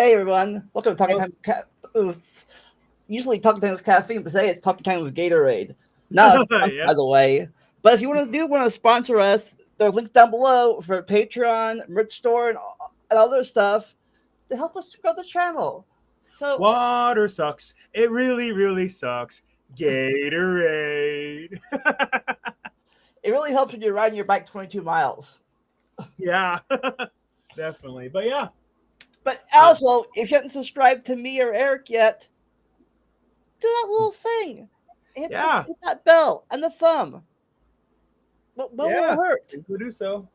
Hey everyone, welcome to Talking Time with usually Talking Time with Caffeine, but today it's Talking Time with Gatorade. Not a sponsor, Yeah. by the way. But if you want to sponsor us, there are links down below for Patreon, merch store, and other stuff to help us grow the channel. So Water sucks. It really, really sucks. Gatorade. it really helps when you're riding your bike 22 miles. Yeah, definitely. But yeah. But also, if you haven't subscribed to me or Eric yet, do that little thing. Hit that bell and the thumb. What will it hurt? You could do so.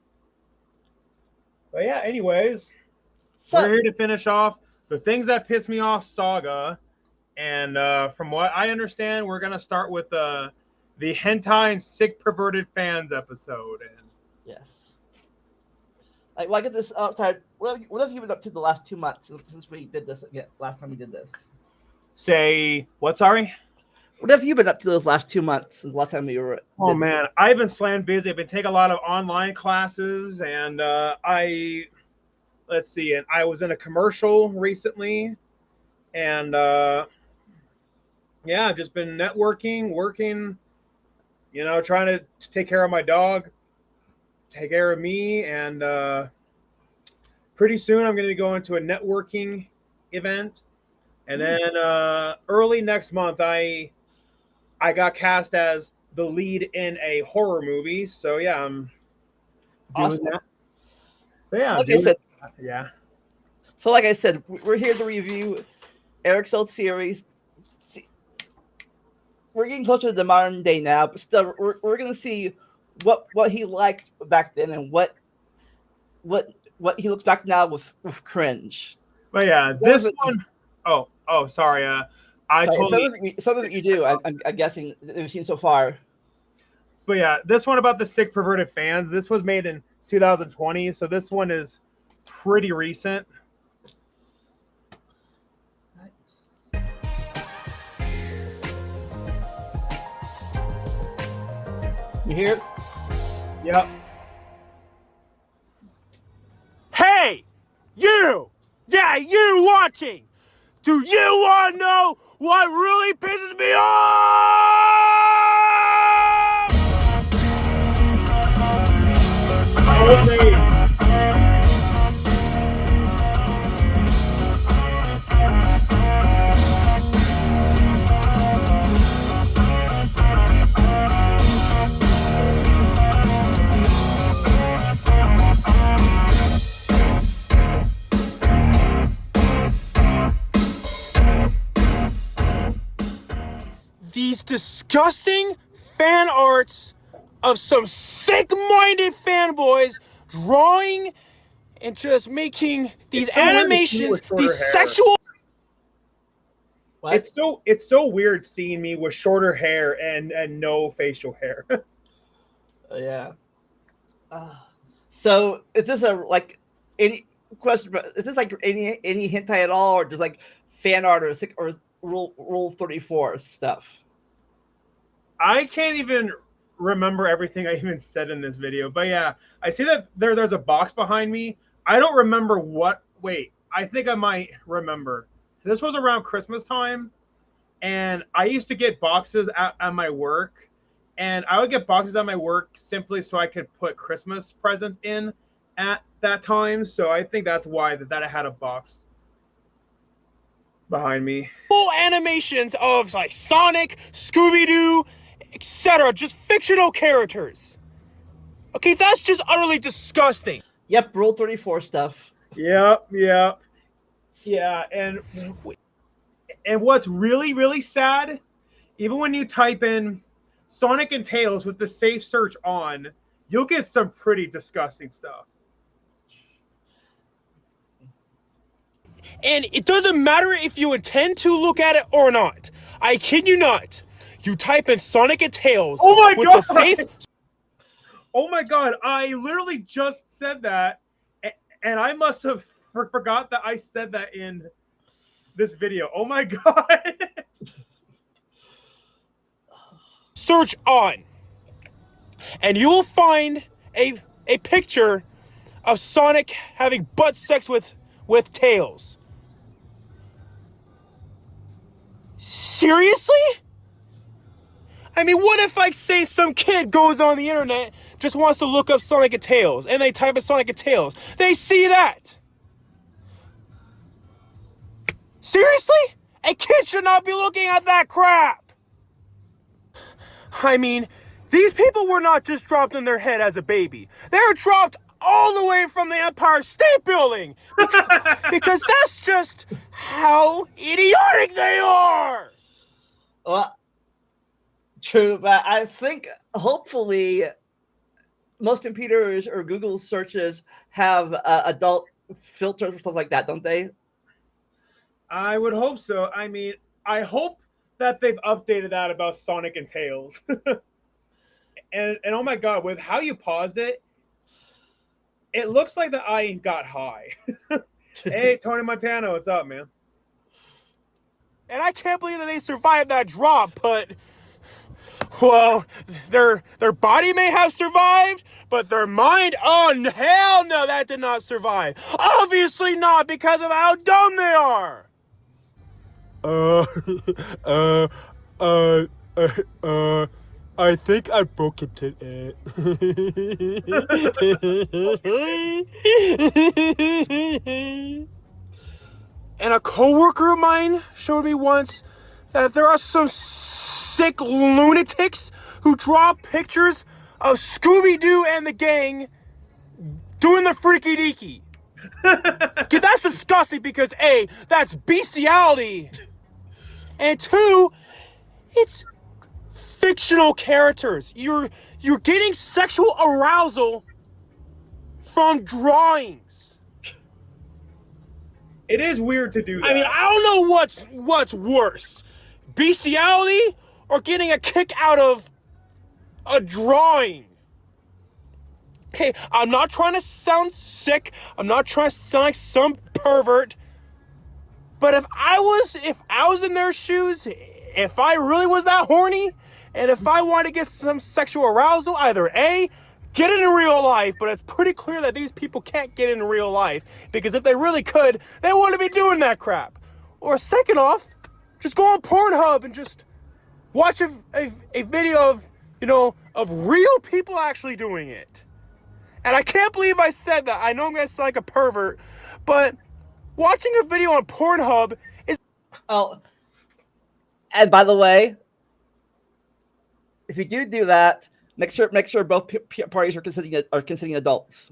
But yeah, anyways, So, we're here to finish off the things that piss me off saga. And from what I understand, we're gonna start with the hentai and sick perverted fans episode. And yes. Like, well, I get this. Sorry. What have you been up to the last 2 months since we did this again? Last time we did this. say what? Sorry. What have you been up to those last 2 months since the last time we were? Oh man, I've been slammed busy. I've been taking a lot of online classes, and let's see, and I was in a commercial recently, and yeah, I've just been networking, working, trying to take care of my dog, take care of me, and pretty soon I'm going to go into a networking event, and then early next month I got cast as the lead in a horror movie. So yeah, I'm doing Awesome. that. So yeah, So like I said, we're here to review Eric's old series. We're getting closer to the modern day now, but still, we're gonna see what he liked back then and what he looks back now with cringe. But yeah, this one oh sorry. Some of it you do. I'm guessing that we've seen so far. But yeah, this one about the sick perverted fans. This was made in 2020, so this one is pretty recent. You hear it? Yep. Hey, you! Yeah, you watching! Do you want to know what really pisses me off? These disgusting fan arts of some sick-minded fanboys drawing and just making these animations, these sexual. What? It's so weird seeing me with shorter hair and no facial hair. Yeah. So is this any question? Is this like any hentai at all, or just like fan art or Rule 34 stuff? I can't even remember everything I even said in this video, but yeah, I see that there's a box behind me. I don't remember what. Wait, I think I might remember. This was around Christmas time, and I used to get boxes at my work, and I would get boxes at my work simply so I could put Christmas presents in at that time. So I think that's why that I had a box behind me. Full animations of like Sonic, Scooby-Doo, etc. Just fictional characters. Okay, that's just utterly disgusting. Yep, Rule 34 stuff. Yep. Yeah, and what's really, really sad, even when you type in Sonic and Tails with the safe search on, you'll get some pretty disgusting stuff. And it doesn't matter if you intend to look at it or not. I kid you not. You type in Sonic and Tails with the safe. Oh my god, I literally just said that, and I must have forgot that I said that in this video. Oh my god. Search on, and you will find a picture of Sonic having butt sex with Tails. seriously? I mean, what if, like, say some kid goes on the internet, just wants to look up Sonic and Tails, and they type in Sonic and Tails. They see that. Seriously? A kid should not be looking at that crap. I mean, these people were not just dropped in their head as a baby. They were dropped all the way from the Empire State Building. Because that's just how idiotic they are. Well, true, but I think hopefully most computers or Google searches have adult filters or stuff like that, don't they? I would hope so. I mean, I hope that they've updated that about Sonic and Tails. and oh my god, with how you paused it, it looks like the eye got high. Hey, Tony Montana, what's up, man? And I can't believe that they survived that drop, but well, their body may have survived, but their mind, oh hell no, that did not survive. Obviously not, because of how dumb they are. I think I broke it. And a coworker of mine showed me once that there are some sick lunatics who draw pictures of Scooby-Doo and the gang doing the freaky deaky. Okay, that's disgusting because A, that's bestiality. And 2, it's fictional characters. You're getting sexual arousal from drawings. It is weird to do that. I mean, I don't know what's worse. Bestiality or getting a kick out of a drawing. Okay, I'm not trying to sound sick. I'm not trying to sound like some pervert. But if I was in their shoes, if I really was that horny, and if I wanted to get some sexual arousal, either A, get it in real life, but it's pretty clear that these people can't get it in real life, because if they really could, they wouldn't be doing that crap. Or second off, just go on Pornhub and just watch a video of, of real people actually doing it. And I can't believe I said that. I know I'm going to sound like a pervert, but watching a video on Pornhub is... Oh, and by the way, if you do that, make sure both parties are considering adults.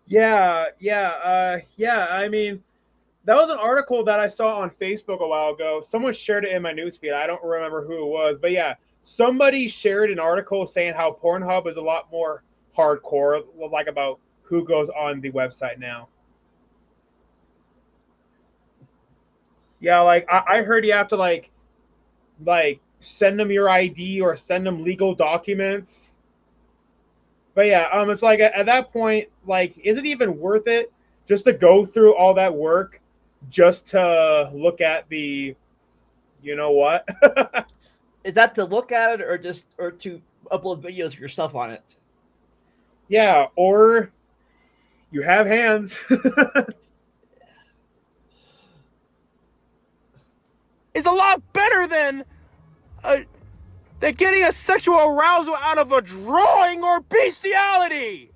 Yeah. I mean, that was an article that I saw on Facebook a while ago. Someone shared it in my newsfeed. I don't remember who it was, but yeah, somebody shared an article saying how Pornhub is a lot more hardcore, like about who goes on the website now. Yeah, like I heard you have to like send them your ID or send them legal documents. But yeah, it's like at that point, like, is it even worth it just to go through all that work just to look at the, you know what? Is that to look at it or to upload videos of yourself on it? Yeah, or you have hands. Is a lot better than getting a sexual arousal out of a drawing or bestiality.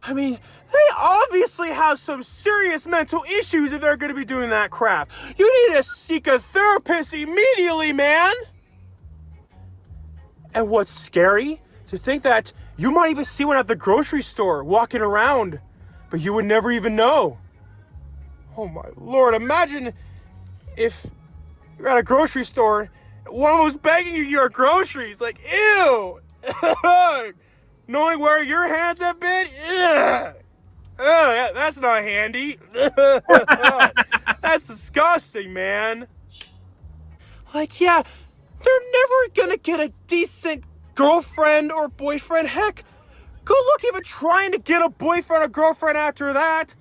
I mean, they obviously have some serious mental issues if they're going to be doing that crap. You need to seek a therapist immediately, man. And what's scary is to think that you might even see one at the grocery store walking around, but you would never even know. Oh my Lord, imagine if you're at a grocery store, one of them was begging you your groceries, like, ew! Knowing where your hands have been, ugh. That's not handy. That's disgusting, man. Like, yeah, they're never gonna get a decent girlfriend or boyfriend. Heck, good luck even trying to get a boyfriend or girlfriend after that.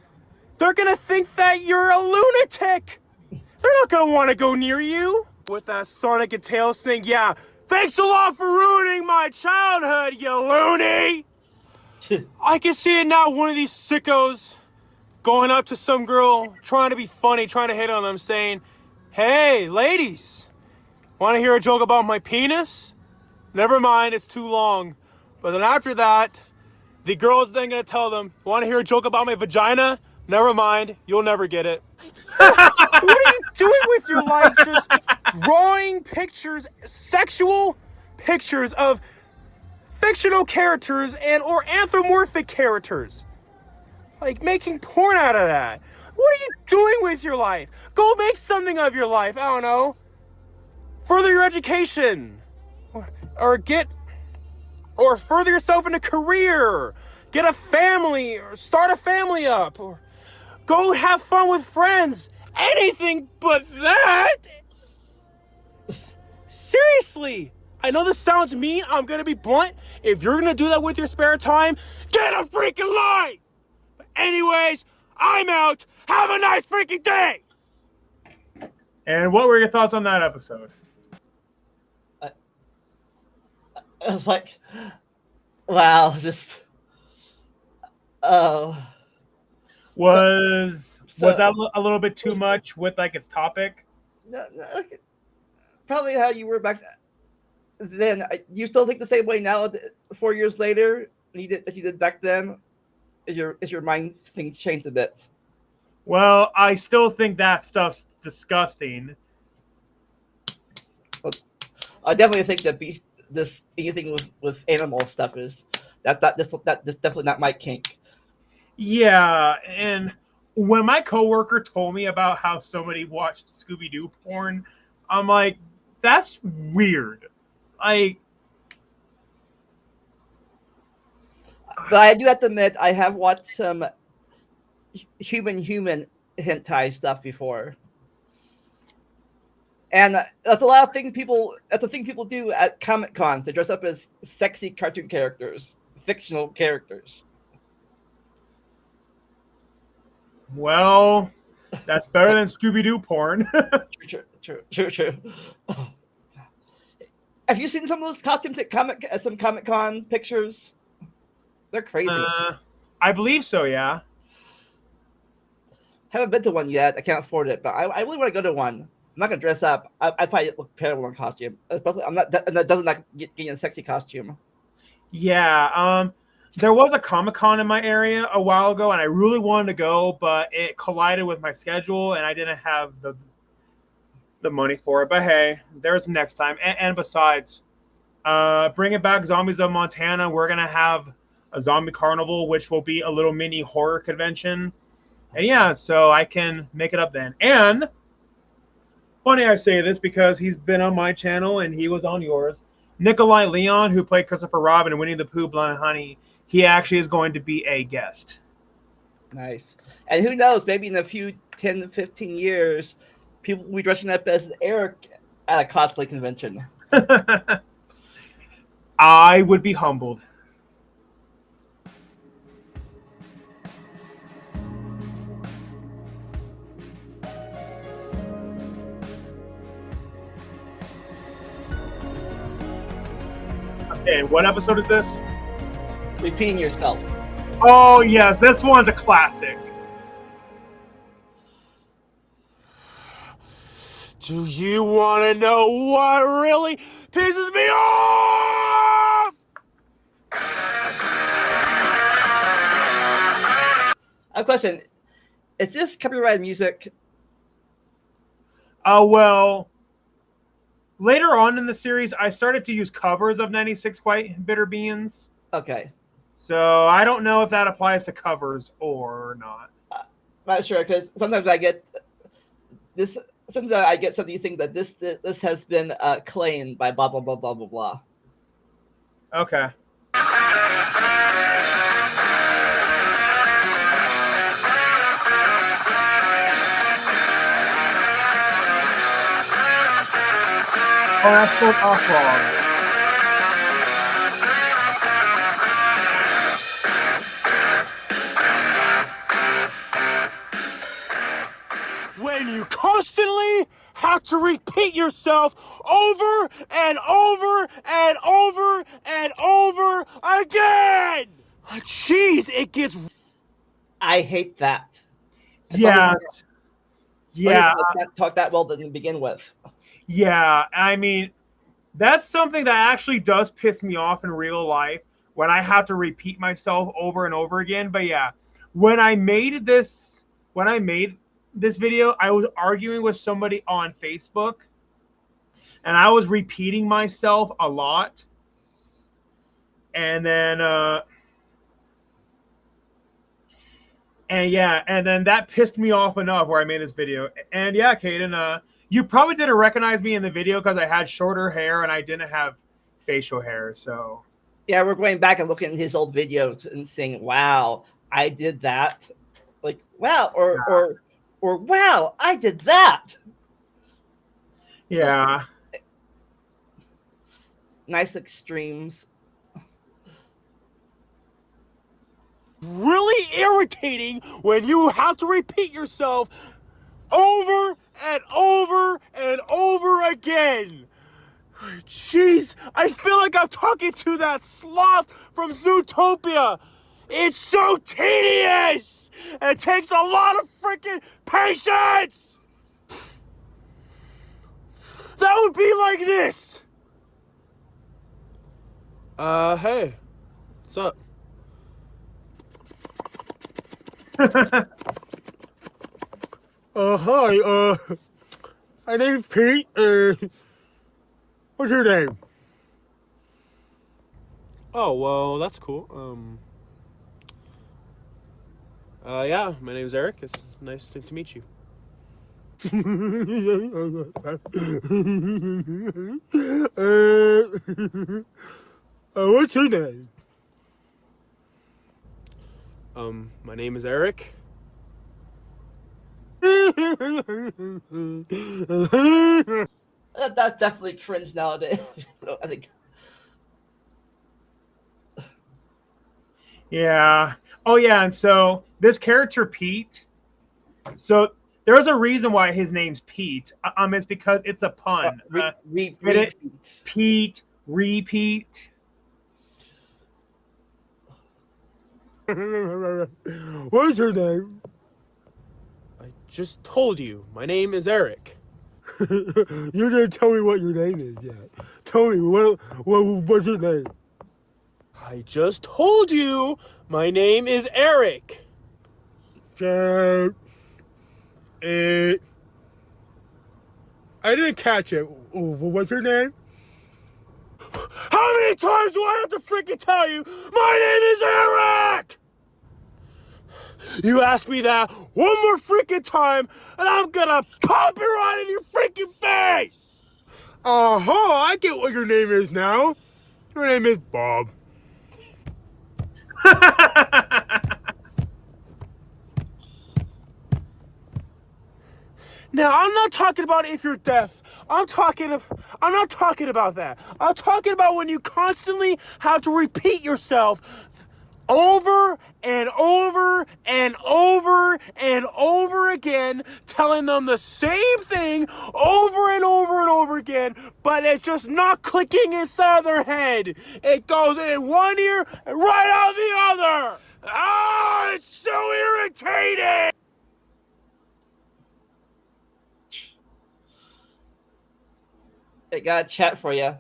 They're gonna think that you're a lunatic. They're not gonna want to go near you. With that Sonic and Tails thing, yeah, thanks a lot for ruining my childhood, you loony! I can see it now, one of these sickos going up to some girl, trying to be funny, trying to hit on them, saying, hey, ladies, Want to hear a joke about my penis? Never mind, it's too long. But then after that, the girl's then gonna tell them, want to hear a joke about my vagina? Never mind, you'll never get it. What are you doing with your life? Just drawing pictures, sexual pictures of fictional characters and or anthropomorphic characters. Like making porn out of that. What are you doing with your life? Go make something of your life. I don't know. Further your education. Or further yourself in a career. Get a family or start a family up. Or go have fun with friends. Anything but that. Seriously. I know this sounds mean. I'm going to be blunt. If you're going to do that with your spare time, get a freaking life. But anyways, I'm out. Have a nice freaking day. And what were your thoughts on that episode? I was like, wow, just oh. Was that a little bit too much with like its topic? No, probably how you were back then. You still think the same way now, 4 years later, as you did back then? Is your mind thing changed a bit? Well, I still think that stuff's disgusting. Well, I definitely think that anything with animal stuff is that's definitely not my kink. Yeah, and when my coworker told me about how somebody watched Scooby-Doo porn, I'm like, that's weird. Like, but I do have to admit, I have watched some human hentai stuff before, and that's a lot of things people. That's the thing people do at Comic-Con, to dress up as sexy cartoon characters, fictional characters. well, that's better than Scooby-Doo porn. True. Have you seen some of those Comic-Con pictures? They're crazy. I believe so, yeah. Haven't been to one yet. I can't afford it, but I really want to go to one. I'm not gonna dress up. I'd probably look terrible in costume. I'm not. That doesn't like getting a sexy costume. Yeah. There was a Comic-Con in my area a while ago, and I really wanted to go, but it collided with my schedule, and I didn't have the money for it. But hey, there's next time. And besides, bringing back Zombies of Montana, we're gonna have a zombie carnival, which will be a little mini horror convention. And yeah, so I can make it up then. And funny I say this because he's been on my channel and he was on yours. Nikolai Leon, who played Christopher Robin and Winnie the Pooh, Blood and Honey, he actually is going to be a guest. Nice. And who knows, maybe in a few 10 to 15 years, people will be dressing up as Eric at a cosplay convention. I would be humbled. Okay, what episode is this? Repeating yourself. Oh, yes, this one's a classic. Do you want to know what really pisses me off? A question. Is this copyrighted music? Well, later on in the series, I started to use covers of 96 Quite Bitter Beans. Okay. So I don't know if that applies to covers or not. Not sure, because sometimes I get this. Sometimes I get something you think that this has been claimed by blah blah blah blah blah blah. Okay. Oh, that's so awful. When you constantly have to repeat yourself over and over and over and over again. Jeez, it gets. I hate that. Yeah. Yeah. I can't talk that well to begin with. Yeah, I mean, that's something that actually does piss me off in real life when I have to repeat myself over and over again. But yeah, when I made this when I made this video, I was arguing with somebody on Facebook and I was repeating myself a lot. And then and then that pissed me off enough where I made this video. And yeah, Caden, you probably didn't recognize me in the video because I had shorter hair and I didn't have facial hair. So yeah, we're going back and looking at his old videos and saying, "Wow, I did that." Like, wow, or wow, I did that. Yeah. Just nice extremes. Really irritating when you have to repeat yourself over and over and over again. Jeez, I feel like I'm talking to that sloth from Zootopia. It's so tedious. It takes a lot of freaking patience. That would be like this. Hey, what's up? Hi, my name's Pete. What's your name? Oh, well, that's cool. Yeah, my name's Eric. It's nice to meet you. What's your name? My name is Eric. That's definitely cringe nowadays. So I think. Yeah. Oh yeah, and so this character Pete. So there's a reason why his name's Pete. It's because it's a pun. Repeat. Pete, repeat. What's your name? I just told you. My name is Eric. You didn't tell me what your name is yet. Tell me, what's your name? I just told you. My name is Eric. I didn't catch it. What's your name? How many times do I have to freaking tell you? My name is Eric! You ask me that one more freaking time, and I'm gonna pop it right in your freaking face! I get what your name is now. Your name is Bob. Now, I'm not talking about if you're deaf. I'm not talking about that. I'm talking about when you constantly have to repeat yourself over and over and over and over again, telling them the same thing over and over and over again, but it's just not clicking inside their head. It goes in one ear and right out the other. Ah, it's so irritating. I got a chat for you.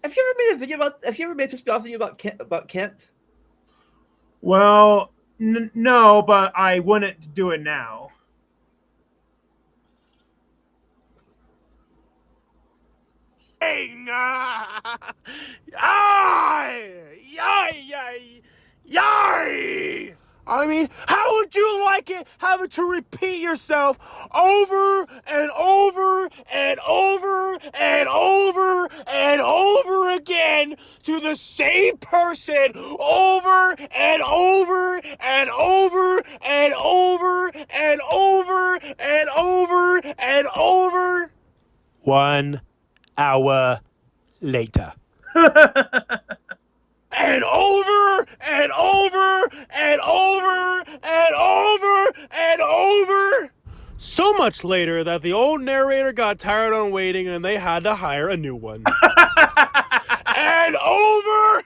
Have you ever made a video about? Have you ever made this video about Kent? Well, no, but I wouldn't do it now. Yay! I mean, how would you like it having to repeat yourself over and over and over and over and over again to the same person over and over and over and over and over and over and over? 1 hour later. And over and over and over and over and over. So much later that the old narrator got tired on waiting and they had to hire a new one. And over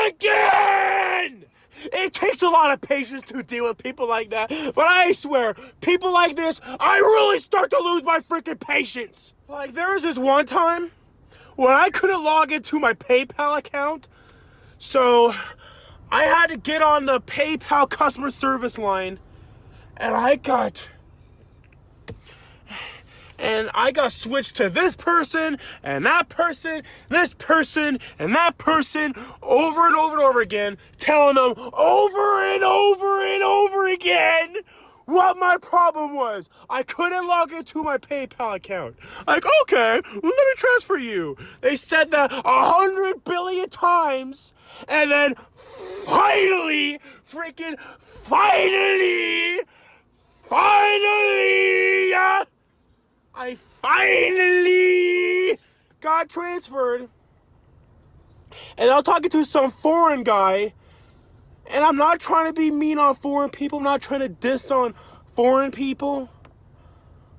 again. It takes a lot of patience to deal with people like that. But I swear, people like this, I really start to lose my freaking patience. Like, there was this one time when I couldn't log into my PayPal account. So I had to get on the PayPal customer service line. And I got switched to this person, and that person, this person, and that person, over and over and over again, telling them over and over and over again what my problem was. I couldn't log into my PayPal account. Like, okay, let me transfer you. They said that 100 billion times, and then finally, I finally got transferred. And I was talking to some foreign guy. And I'm not trying to be mean on foreign people. I'm not trying to diss on foreign people.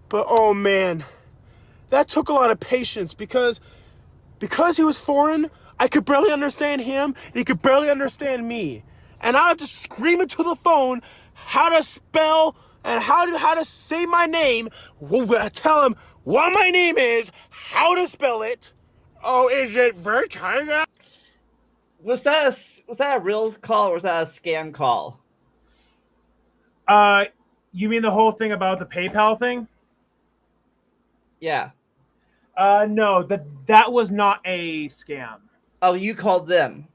But oh man, that took a lot of patience because he was foreign, I could barely understand him, and he could barely understand me. And I have to scream into the phone how to spell and how to say my name. Tell him what my name is, how to spell it. Oh, is it Vertigo? Was that a real call or was that a scam call? You mean the whole thing about the PayPal thing? Yeah. No, that was not a scam. Oh, you called them.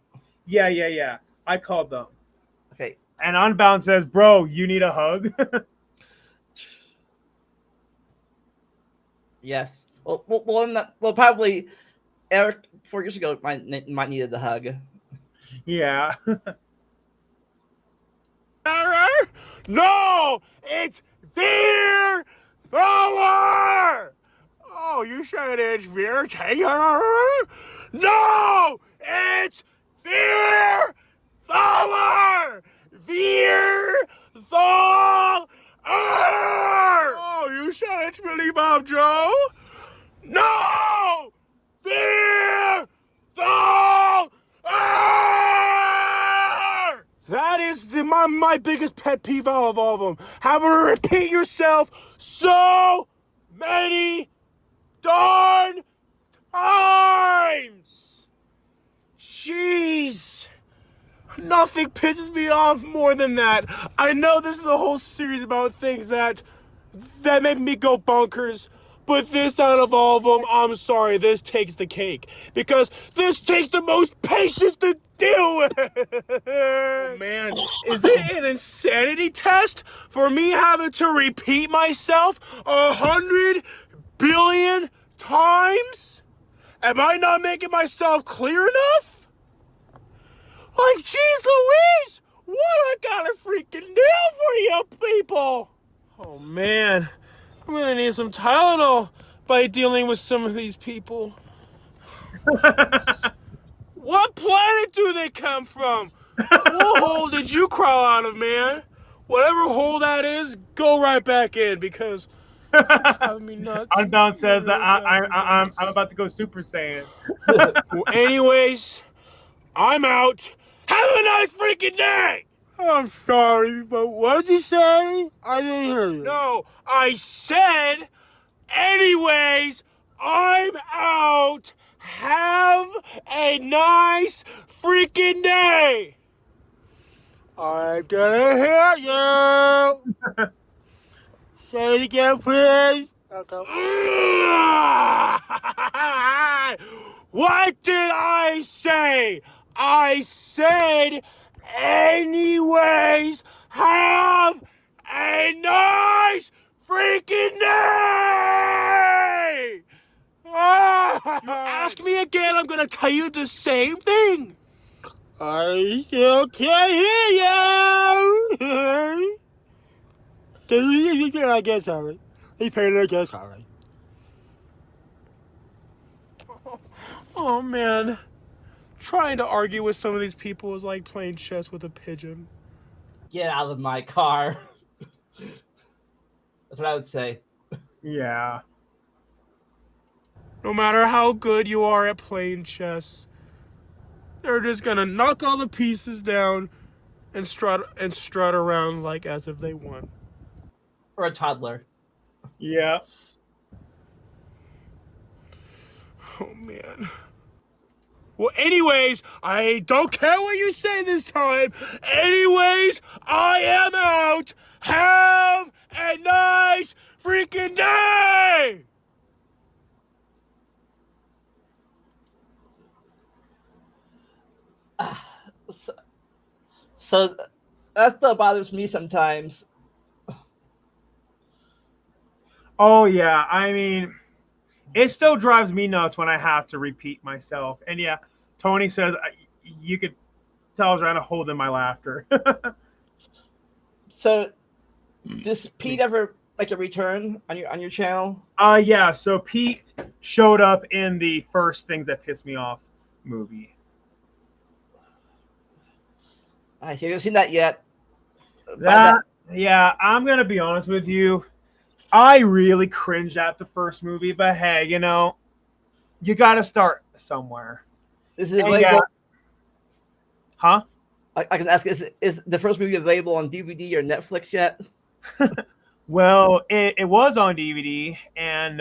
Yeah. I called them. Okay. And Unbound says, "Bro, you need a hug." Yes. Well, probably Eric 4 years ago might needed the hug. Yeah. No, it's Fear Thaler. Oh, you said it's Fear Taylor? No, it's Fear Thaler. Fear Thaler. Oh, you said it's Billy Bob Joe? No, Fear Thaler. That is my biggest pet peeve out of all of them. Having to repeat yourself so many darn times. Jeez. Nothing pisses me off more than that. I know this is a whole series about things that make me go bonkers. But this out of all of them, I'm sorry, this takes the cake. Because this takes the most patience to deal with. Oh, man, is it an insanity test for me having to repeat myself 100 billion times? Am I not making myself clear enough? Like, geez Louise, what I gotta freaking do for you people? Oh, man. I'm gonna need some Tylenol by dealing with some of these people. What planet do they come from? What hole did you crawl out of, man? Whatever hole that is, go right back in because it's driving me nuts. Unbound says that I'm about to go Super Saiyan. Well, anyways, I'm out. Have a nice freaking day! I'm sorry, but what did you say? I didn't hear you. No, I said, anyways, I'm out. Have a nice freaking day. I'm gonna hear you. Say it again, please. Okay. What did I say? I said, anyways, have a nice freaking day! You ask me again, I'm gonna tell you the same thing. I still can't hear you! I guess alright. He paid it, I guess alright. Oh man. Trying to argue with some of these people is like playing chess with a pigeon. Get out of my car. That's what I would say. Yeah. No matter how good you are at playing chess, they're just gonna knock all the pieces down and strut around like as if they won. Or a toddler. Yeah. Oh man. Well, anyways, I don't care what you say this time. Anyways, I am out. Have a nice freaking day. So that still bothers me sometimes. Oh yeah, I mean, it still drives me nuts when I have to repeat myself. And yeah, Tony says you could tell I was trying to hold in my laughter. So does Pete ever make a return on your channel? Yeah, so Pete showed up in the first Things That Piss Me Off movie. I haven't seen that yet. Yeah, I'm gonna be honest with you. I really cringed at the first movie, but hey, you know, you got to start somewhere. Is it available? Yeah. Huh? I can ask: Is the first movie available on DVD or Netflix yet? Well, it was on DVD, and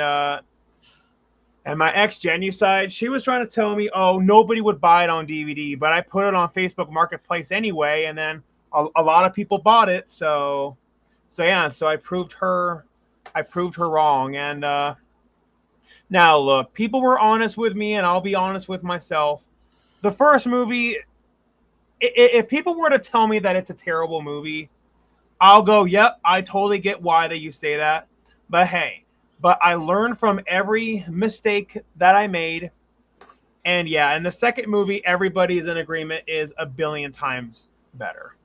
my ex Genocide, she was trying to tell me, oh, nobody would buy it on DVD, but I put it on Facebook Marketplace anyway, and then a lot of people bought it, so yeah, so I proved her wrong, and now look, people were honest with me, and I'll be honest with myself. The first movie, if people were to tell me that it's a terrible movie, I'll go, yep, I totally get why that you say that. But hey, but I learned from every mistake that I made. And yeah, in the second movie, everybody's in agreement is a billion times better.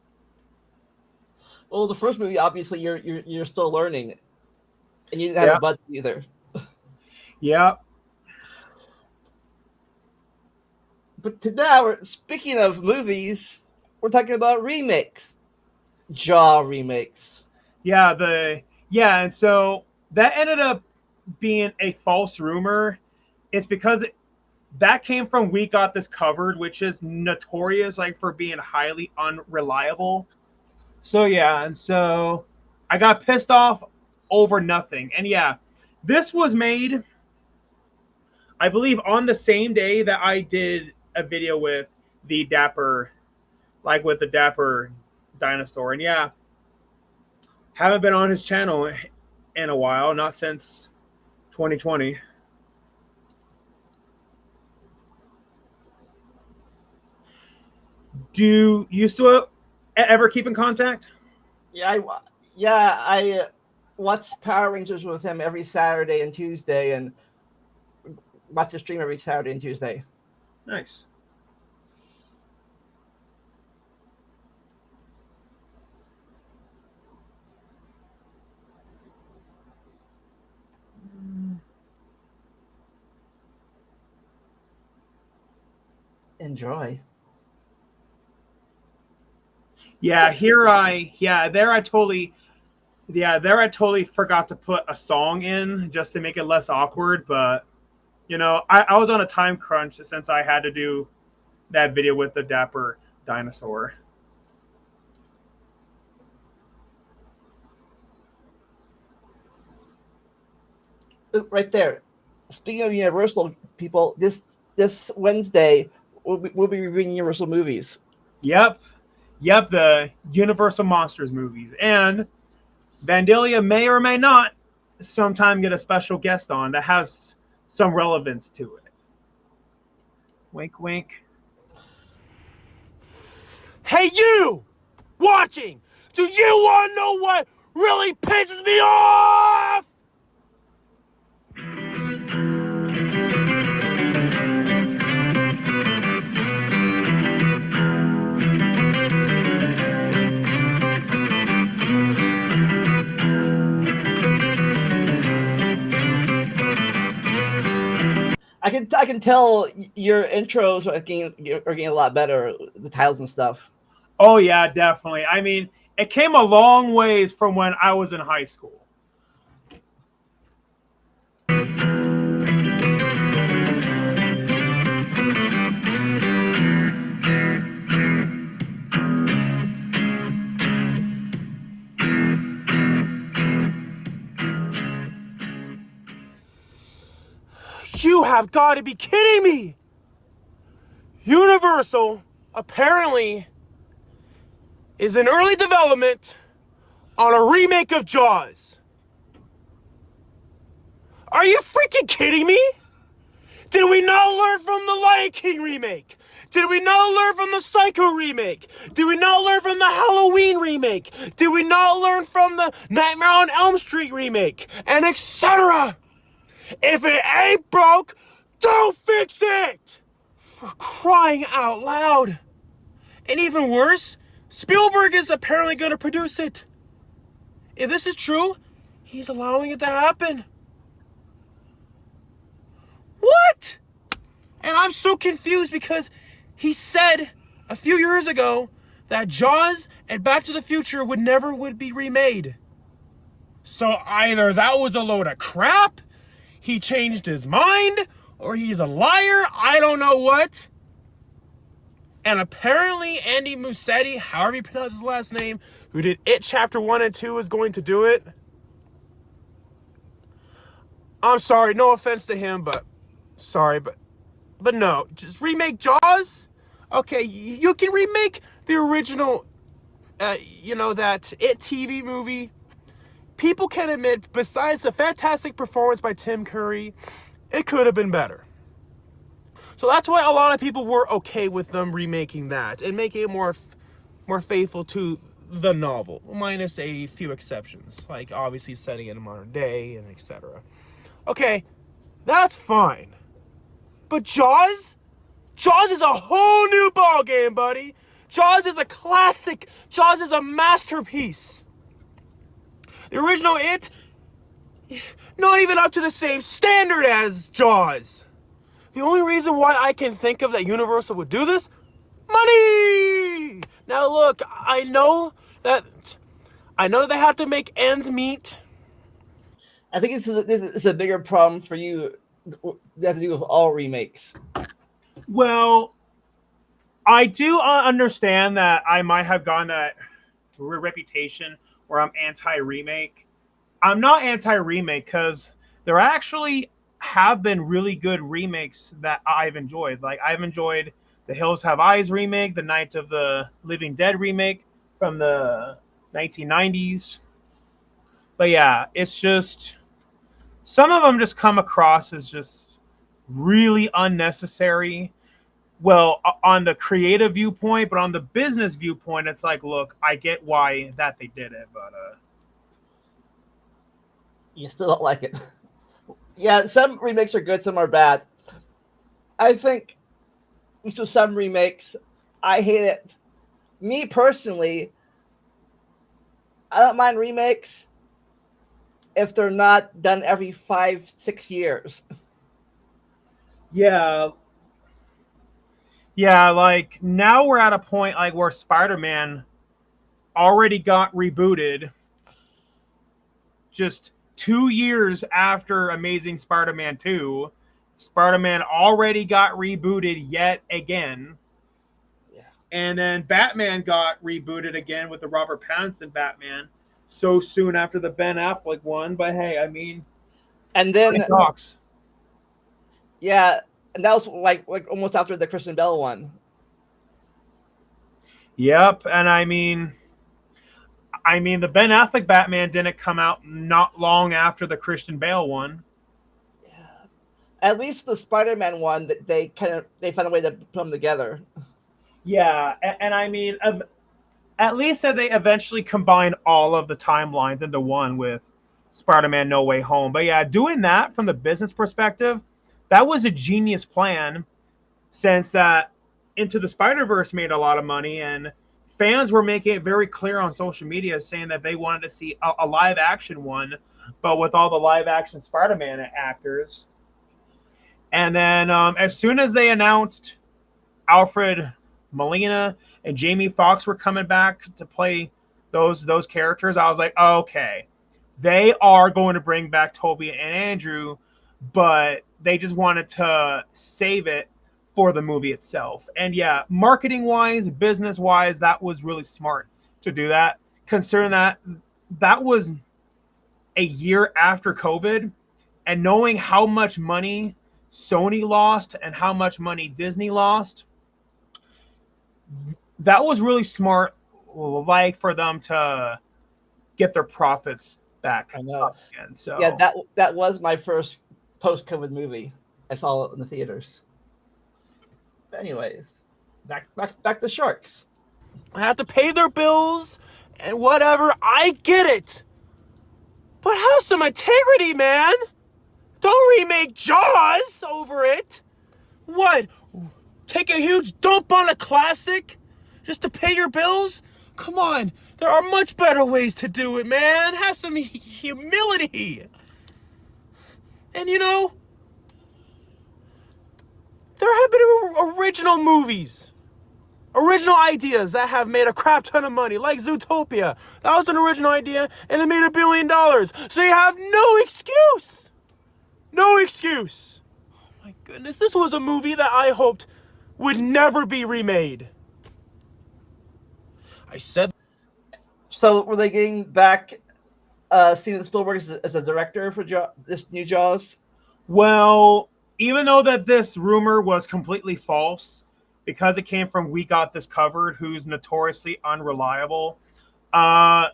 Well, the first movie, obviously, you're still learning, and you didn't have a budget either. Yeah. But now, speaking of movies, we're talking about remakes. Jaw remakes. Yeah, and so that ended up being a false rumor. It's because that came from We Got This Covered, which is notorious like for being highly unreliable. So yeah, and so I got pissed off over nothing. And yeah, this was made, I believe, on the same day that I did a video with the Dapper, like with the Dapper dinosaur. And yeah, haven't been on his channel in a while, not since 2020. Do you still ever keep in contact? Yeah, I watch Power Rangers with him every Saturday and Tuesday, and watch the stream every Saturday and Tuesday. Nice. Enjoy. Yeah, there I totally forgot to put a song in just to make it less awkward, but you know, I was on a time crunch since I had to do that video with the Dapper dinosaur. Right there. Speaking of Universal, people, this Wednesday we'll be reviewing Universal movies. Yep, the Universal Monsters movies, and Vandalia may or may not sometime get a special guest on that has some relevance to it. Wink, wink. Hey, you watching! Do you want to know what really pisses me off? I can tell your intros are getting a lot better, the titles and stuff. Oh yeah, definitely. I mean, it came a long ways from when I was in high school. You have got to be kidding me! Universal apparently is in early development on a remake of Jaws. Are you freaking kidding me? Did we not learn from the Lion King remake? Did we not learn from the Psycho remake? Did we not learn from the Halloween remake? Did we not learn from the Nightmare on Elm Street remake? And etc. If it ain't broke, don't fix it! For crying out loud. And even worse, Spielberg is apparently going to produce it. If this is true, he's allowing it to happen. What? And I'm so confused because he said a few years ago that Jaws and Back to the Future would be remade. So either that was a load of crap, he changed his mind, or he's a liar, I don't know what. And apparently Andy Muschietti, however you pronounce his last name, who did It Chapter 1 and 2, is going to do it. I'm sorry, no offense to him, but sorry, but no, just remake Jaws? Okay, you can remake the original, that It TV movie. People can admit, besides the fantastic performance by Tim Curry, it could have been better. So that's why a lot of people were okay with them remaking that and making it more faithful to the novel, minus a few exceptions, like obviously setting it in modern day and etc. Okay, that's fine. But Jaws? Jaws is a whole new ballgame, buddy. Jaws is a classic. Jaws is a masterpiece. The original It, not even up to the same standard as Jaws. The only reason why I can think of that Universal would do this, money! Now look, I know that they have to make ends meet. I think this is a bigger problem for you that has to do with all remakes. Well, I do understand that I might have gotten that reputation where I'm anti-remake. I'm not anti-remake because there actually have been really good remakes that I've enjoyed. Like, I've enjoyed the Hills Have Eyes remake, the Night of the Living Dead remake from the 1990s. But yeah, it's just, some of them just come across as just really unnecessary. Well, on the creative viewpoint, but on the business viewpoint, it's like, look, I get why that they did it, but you still don't like it. Yeah, some remakes are good, some are bad. I think so. Some remakes, I hate it. Me personally, I don't mind remakes if they're not done every 5-6 years. Yeah, like now we're at a point like where Spider-Man already got rebooted just 2 years after Amazing Spider-Man 2. Spider-Man already got rebooted yet again. Yeah. And then Batman got rebooted again with the Robert Pattinson Batman so soon after the Ben Affleck one. But hey, I mean, and then talks. Yeah, and that was like almost after the Christian Bale one. Yep, and I mean, the Ben Affleck Batman didn't come out not long after the Christian Bale one. Yeah. At least the Spider-Man one, that they found a way to put them together. Yeah, and I mean, at least that they eventually combined all of the timelines into one with Spider-Man No Way Home. But yeah, doing that from the business perspective, that was a genius plan, since that Into the Spider-Verse made a lot of money, and fans were making it very clear on social media saying that they wanted to see a live action one, but with all the live action Spider-Man actors. And then as soon as they announced Alfred Molina and Jamie Foxx were coming back to play those characters, I was like, okay, they are going to bring back Toby and Andrew, but they just wanted to save it for the movie itself. And yeah, marketing wise, business wise, that was really smart to do that, considering that was a year after COVID, and knowing how much money Sony lost and how much money Disney lost, that was really smart, like for them to get their profits back I know. up again. So yeah, that was my first post-COVID movie. I saw it in the theaters. But anyways, back to sharks. I have to pay their bills and whatever. I get it. But have some integrity, man. Don't remake Jaws over it. What? Take a huge dump on a classic just to pay your bills? Come on. There are much better ways to do it, man. Have some humility. And you know, there have been original movies, original ideas that have made a crap ton of money, like Zootopia. That was an original idea, and it made $1 billion. So you have no excuse. No excuse. Oh my goodness, this was a movie that I hoped would never be remade. I said. So were they getting back Steven Spielberg as a director for this new Jaws? well, even though that this rumor was completely false, because it came from We Got This Covered, who's notoriously unreliable, uh,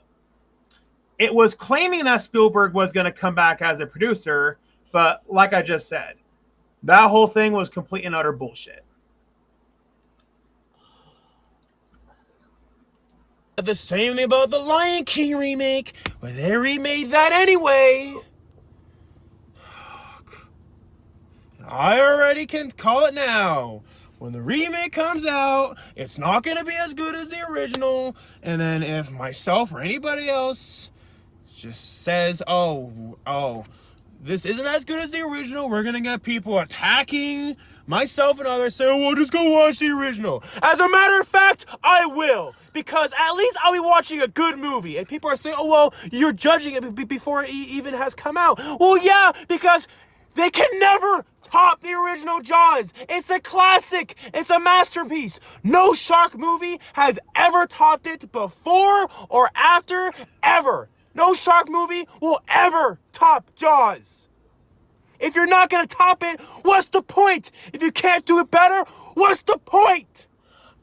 it was claiming that Spielberg was going to come back as a producer, but like I just said, that whole thing was complete and utter bullshit. The same thing about the Lion King remake, but they remade that anyway. I already can call it now. When the remake comes out, it's not going to be as good as the original. And then if myself or anybody else just says, oh, this isn't as good as the original, we're going to get people attacking myself and others saying, well, just go watch the original. As a matter of fact, I will. Because at least I'll be watching a good movie. And people are saying, oh, well, you're judging it before it even has come out. Well, yeah, because they can never top the original Jaws. It's a classic. It's a masterpiece. No shark movie has ever topped it before or after, ever. No shark movie will ever top Jaws. If you're not going to top it, what's the point? If you can't do it better, what's the point?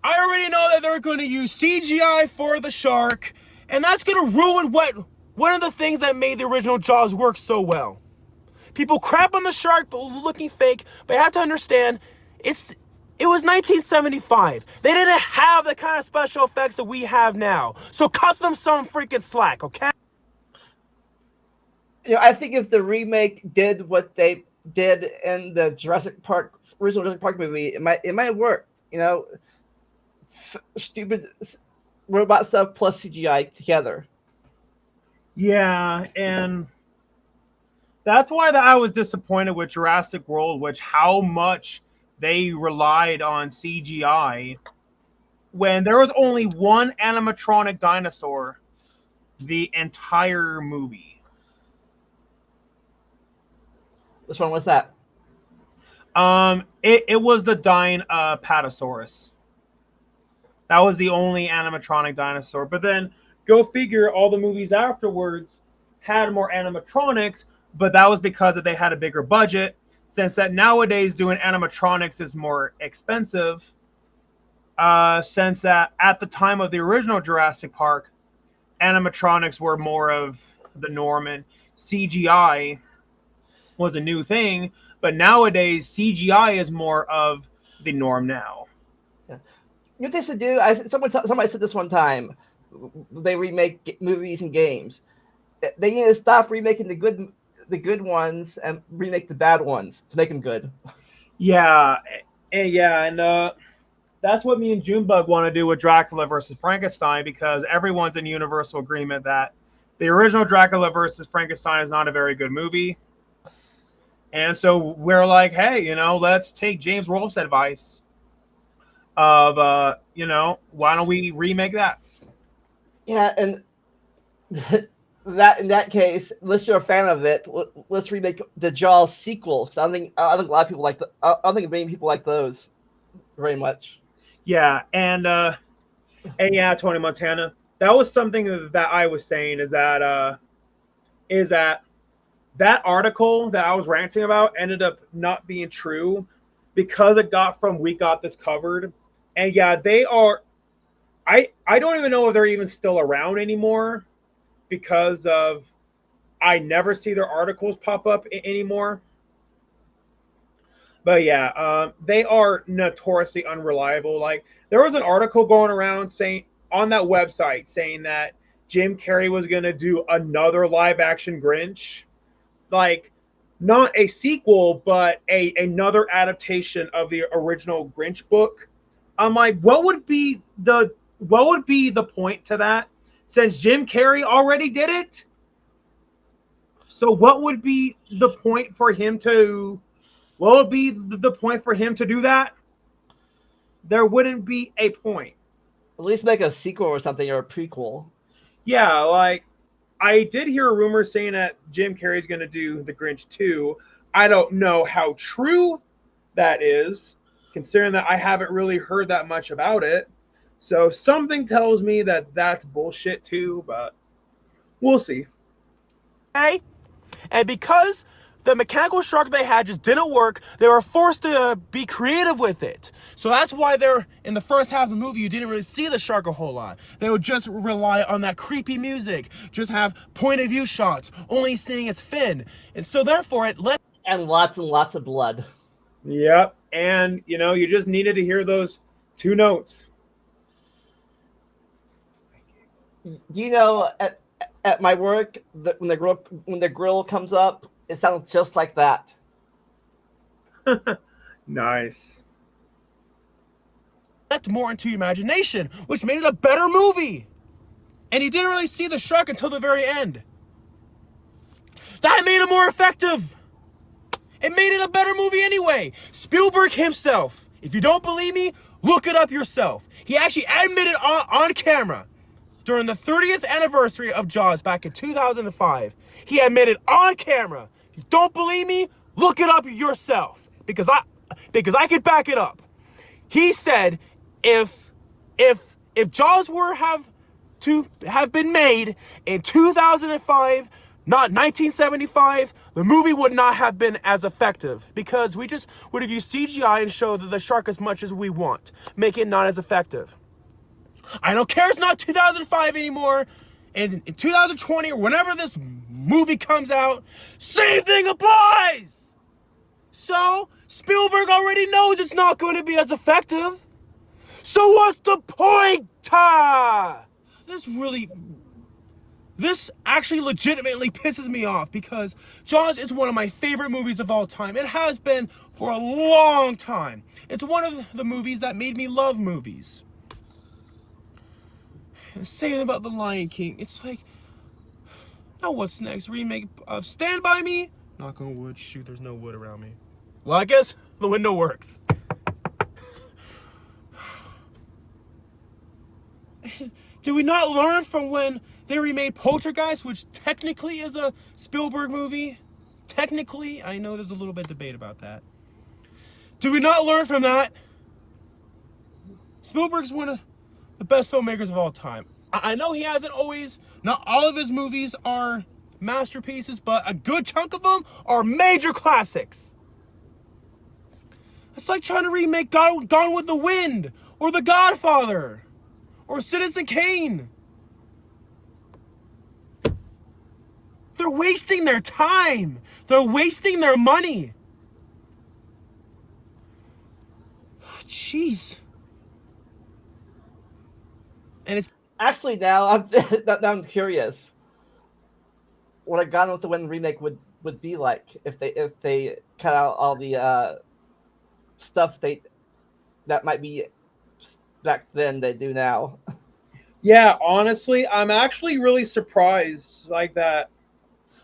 I already know that they're going to use CGI for the shark, and that's going to ruin one of the things that made the original Jaws work so well. People crap on the shark but looking fake, but you have to understand, it was 1975. They didn't have the kind of special effects that we have now. So cut them some freaking slack, okay? I think if the remake did what they did in the original Jurassic Park movie, it might work. Stupid robot stuff plus CGI together. Yeah, and that's why I was disappointed with Jurassic World, how much they relied on CGI when there was only one animatronic dinosaur the entire movie. Which one was that? It was the Apatosaurus. That was the only animatronic dinosaur. But then, go figure, all the movies afterwards had more animatronics, but that was because they had a bigger budget. Since that nowadays doing animatronics is more expensive, since that at the time of the original Jurassic Park, animatronics were more of the norm and CGI was a new thing, but nowadays CGI is more of the norm now. Yeah. You know what they should do? Somebody said this one time. They remake movies and games. They need to stop remaking the good ones and remake the bad ones to make them good. Yeah, and that's what me and Junebug want to do with Dracula versus Frankenstein, because everyone's in universal agreement that the original Dracula versus Frankenstein is not a very good movie. And so we're like, hey, let's take James Rolfe's advice of, why don't we remake that? Yeah, and that in that case, unless you're a fan of it, let's remake the Jaws sequel. Because I don't think a lot of people I don't think many people like those very much. Yeah, and yeah, Tony Montana. That was something that I was saying is that that article that I was ranting about ended up not being true because it got from We Got This Covered. And yeah, they are. I don't even know if they're even still around anymore because of I never see their articles pop up anymore. But yeah, they are notoriously unreliable. Like there was an article going around saying on that website saying that Jim Carrey was going to do another live action Grinch, like not a sequel, but a another adaptation of the original Grinch book. I'm like, what would be the point to that? Since Jim Carrey already did it, so what would be the point for him to? What would be the point for him to do that? There wouldn't be a point. At least make a sequel or something or a prequel. Yeah, like I did hear a rumor saying that Jim Carrey's going to do The Grinch 2. I don't know how true that is, considering that I haven't really heard that much about it. So something tells me that that's bullshit too, but we'll see. Okay? And because the mechanical shark they had just didn't work, they were forced to be creative with it. So that's why they're in the first half of the movie, you didn't really see the shark a whole lot. They would just rely on that creepy music, just have point of view shots, only seeing its fin. And so therefore it let and lots of blood. Yep. And you just needed to hear those two notes. At my work, when the grill comes up, it sounds just like that. Nice. let more into your imagination, which made it a better movie. And you didn't really see the shark until the very end. That made it more effective. It made it a better movie anyway. Spielberg himself, if you don't believe me, look it up yourself. He actually admitted on camera during the 30th anniversary of Jaws back in 2005. He admitted on camera. If you don't believe me, look it up yourself. Because I could back it up. He said if Jaws were to have been made in 2005, not 1975, the movie would not have been as effective because we just would have used CGI and show the shark as much as we want, make it not as effective. I don't care it's not 2005 anymore, and in 2020 or whenever this movie comes out, same thing applies! So, Spielberg already knows it's not going to be as effective. So what's the point? This actually legitimately pisses me off because Jaws is one of my favorite movies of all time. It has been for a long time. It's one of the movies that made me love movies. And saying about The Lion King, it's like, now what's next? Remake of Stand By Me? Knock on wood. Shoot, there's no wood around me. Well, I guess the window works. Did we not learn from when they remade Poltergeist, which technically is a Spielberg movie? Technically, I know there's a little bit of debate about that. Did we not learn from that? Spielberg's one of the best filmmakers of all time. I know he hasn't always, not all of his movies are masterpieces, but a good chunk of them are major classics. It's like trying to remake Gone with the Wind, or The Godfather, or Citizen Kane. They're wasting their time. They're wasting their money. Jeez. And it's actually now I'm curious what a Gone with the Wind remake would be like if they cut out all the stuff that might be back then they do now. Yeah, honestly, I'm actually really surprised like that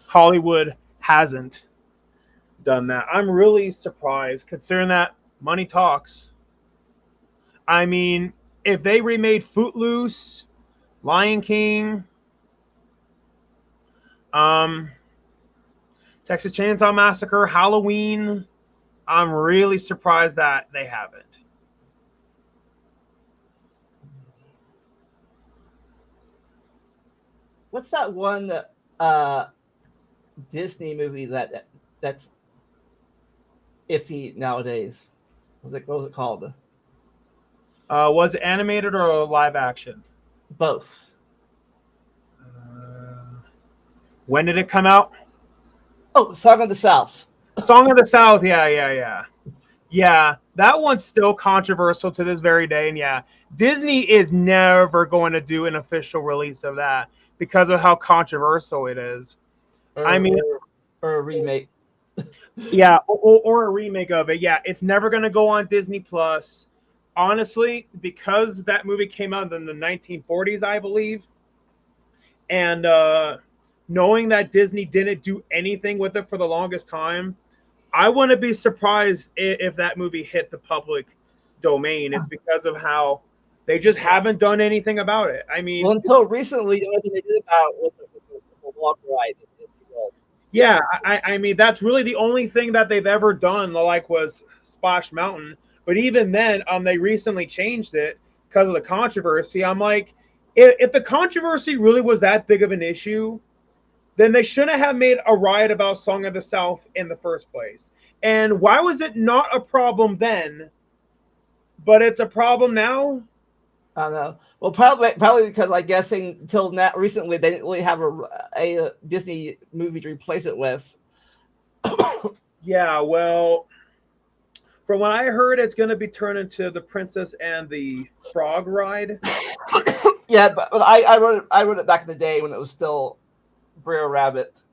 Hollywood hasn't done that. I'm really surprised considering that money talks. I mean, if they remade Footloose, Lion King, Texas Chainsaw Massacre, Halloween, I'm really surprised that they haven't. What's that one Disney movie that's iffy nowadays? What was it called? Was it animated or live action? Both. When did it come out? Oh, Song of the South. Song of the South. Yeah. That one's still controversial to this very day. And yeah, Disney is never going to do an official release of that because of how controversial it is. I mean, or a remake. Yeah, or a remake of it. Yeah, it's never going to go on Disney Plus. Honestly, because that movie came out in the 1940s, I believe, and knowing that Disney didn't do anything with it for the longest time, I wouldn't be surprised if that movie hit the public domain. It's because of how they just haven't done anything about it. I mean, well, until recently, the only thing they did about was the walk ride in Disney World. Yeah, I mean that's really the only thing that they've ever done. Like was Splash Mountain, but even then, they recently changed it because of the controversy. I'm like, if the controversy really was that big of an issue, then they shouldn't have made a riot about Song of the South in the first place. And why was it not a problem then, but it's a problem now? I don't know. Well, probably because I'm guessing until now recently they didn't really have a Disney movie to replace it with. Yeah, well, from what I heard, it's going to be turned into the Princess and the Frog ride. Yeah, but I wrote it back in the day when it was still Brer Rabbit.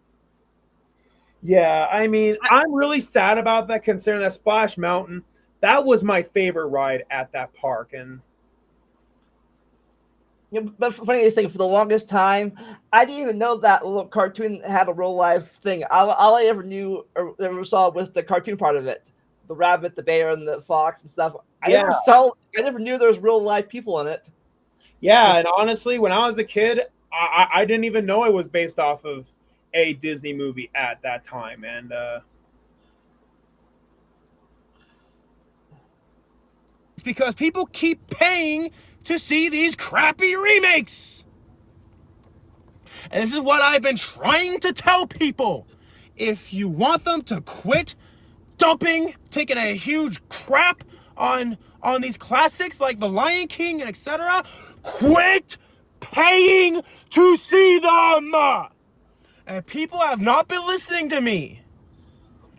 Yeah, I mean, I'm really sad about that considering that Splash Mountain, that was my favorite ride at that park. And yeah, but funniest thing, for the longest time, I didn't even know that little cartoon had a real life thing. All I ever knew or ever saw was the cartoon part of it, the rabbit, the bear, and the fox and stuff. I never knew there was real life people in it. Yeah, and honestly, when I was a kid, I didn't even know it was based off of a Disney movie at that time. And It's because people keep paying to see these crappy remakes. And this is what I've been trying to tell people. If you want them to quit taking a huge crap on these classics like The Lion King and etc., quit paying to see them. And people have not been listening to me.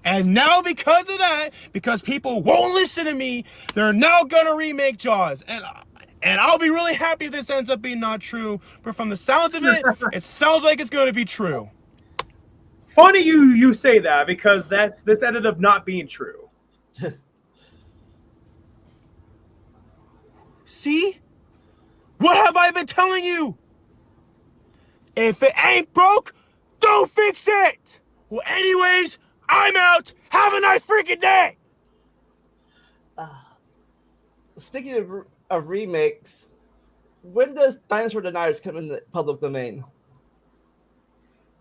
And now because of that, because people won't listen to me, they're now gonna remake Jaws. And I'll be really happy if this ends up being not true. But from the sounds of it, it sounds like it's gonna be true. funny you say that because this ended up not being true. See? What have I been telling you? If it ain't broke, don't fix it! Well, anyways, I'm out. Have a nice freaking day! Speaking of remakes, when does Dinosaur Deniers come in the public domain?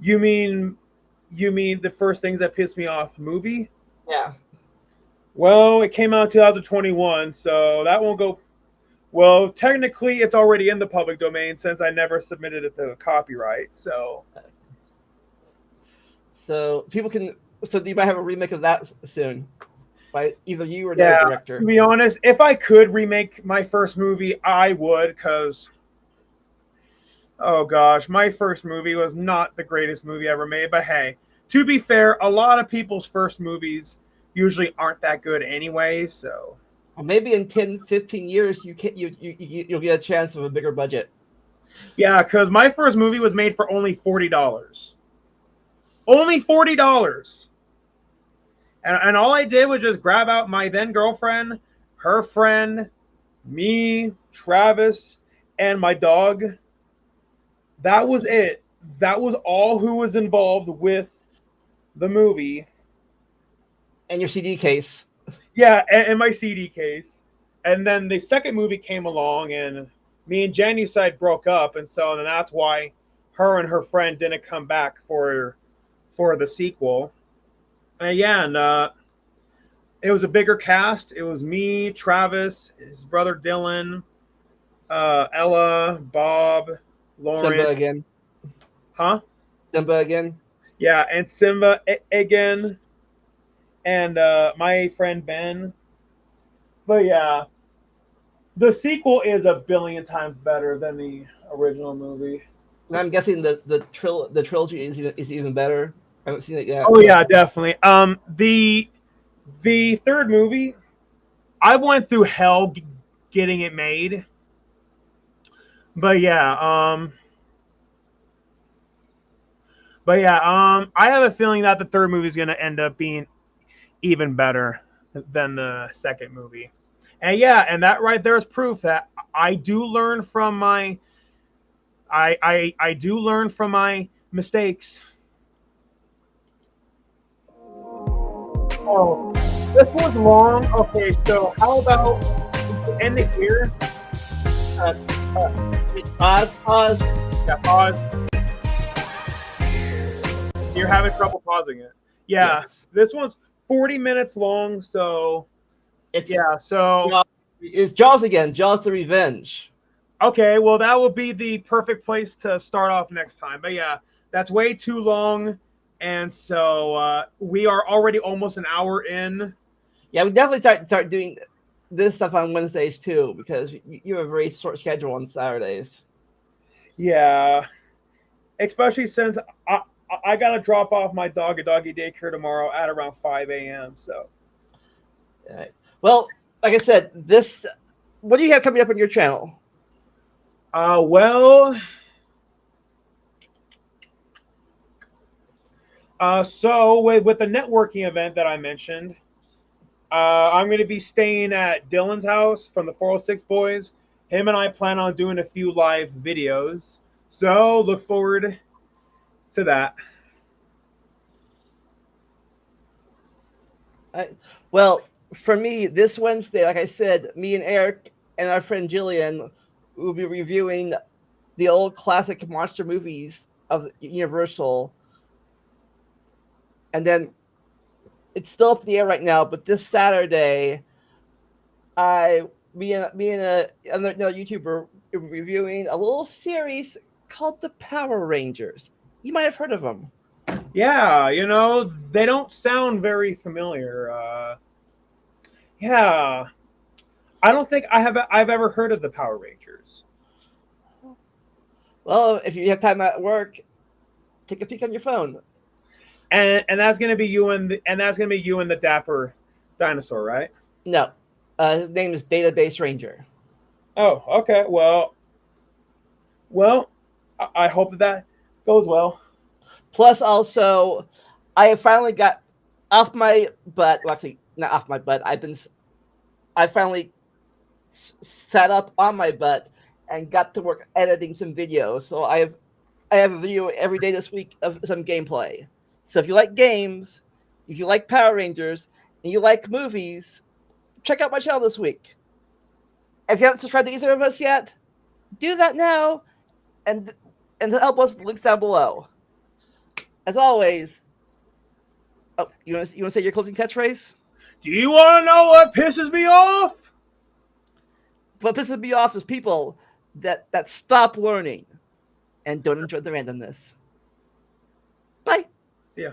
You mean the first things that pissed me off movie? Yeah. Well, it came out in 2021, so that won't go. Well, technically, it's already in the public domain since I never submitted it to copyright. So people can. So you might have a remake of that soon, by either you or yeah, the director. To be honest, if I could remake my first movie, I would, because oh gosh, my first movie was not the greatest movie ever made. But hey, to be fair, a lot of people's first movies usually aren't that good anyway. So maybe in 10, 15 years, you'll get a chance of a bigger budget. yeah, because my first movie was made for only $40. Only $40. And all I did was just grab out my then girlfriend, her friend, me, Travis, and my dog. That was it. That was all who was involved with the movie. And your CD case. Yeah, and my CD case. And then the second movie came along, and me and Jenny's side broke up, and so then that's why her and her friend didn't come back for the sequel. And it was a bigger cast. It was me, Travis, his brother Dylan, Ella, Bob, Lauren. Simba again. Huh? Simba again. Yeah, and Simba again, and my friend Ben. But yeah, the sequel is a billion times better than the original movie. And I'm guessing the trilogy is even better. I haven't seen it yet, Oh but yeah, definitely. The third movie, I went through hell getting it made. But yeah, I have a feeling that the third movie is going to end up being even better than the second movie. And yeah, and that right there is proof that I do learn from my I do learn from my mistakes. Oh, this was long. Okay, so how about we end it here? uh, uh, pause. Yeah, pause. You're having trouble pausing it. Yeah, Yes, this one's 40 minutes long, so it's yeah, so it's Jaws again. Jaws: The Revenge. okay, well that will be the perfect place to start off next time. But yeah, that's way too long, and so we are already almost an hour in. Yeah, we definitely start doing this stuff on Wednesdays too, because you have a very short schedule on Saturdays. Yeah, especially since I, I gotta drop off my dog at doggy daycare tomorrow at around 5 a.m. So, Right. Well, like I said, this. What do you have coming up on your channel? well, so with the networking event that I mentioned, I'm going to be staying at Dylan's house from the 406 Boys. Him and I plan on doing a few live videos, so look forward to that. Well, for me, this Wednesday, like I said, me and Eric and our friend Jillian will be reviewing the old classic monster movies of Universal. And then it's still up in the air right now, but this Saturday, me and another YouTuber are reviewing a little series called The Power Rangers. You might have heard of them. Yeah, they don't sound very familiar. Yeah, I don't think I've ever heard of the Power Rangers. Well, if you have time at work, take a peek on your phone. And that's gonna be you and that's gonna be you and the Dapper Dinosaur, right? No, his name is Database Ranger. Oh, okay. Well, I hope that goes well. Plus, also, I finally got off my butt. Well, actually, not off my butt. I finally sat up on my butt and got to work editing some videos. So I have a video every day this week of some gameplay. So if you like games, if you like Power Rangers, and you like movies, check out my channel this week. If you haven't subscribed to either of us yet, do that now, and help us with the links down below. As always, oh, you want to say your closing catchphrase? Do you want to know what pisses me off? What pisses me off is people that stop learning and don't enjoy the randomness. Bye. See ya.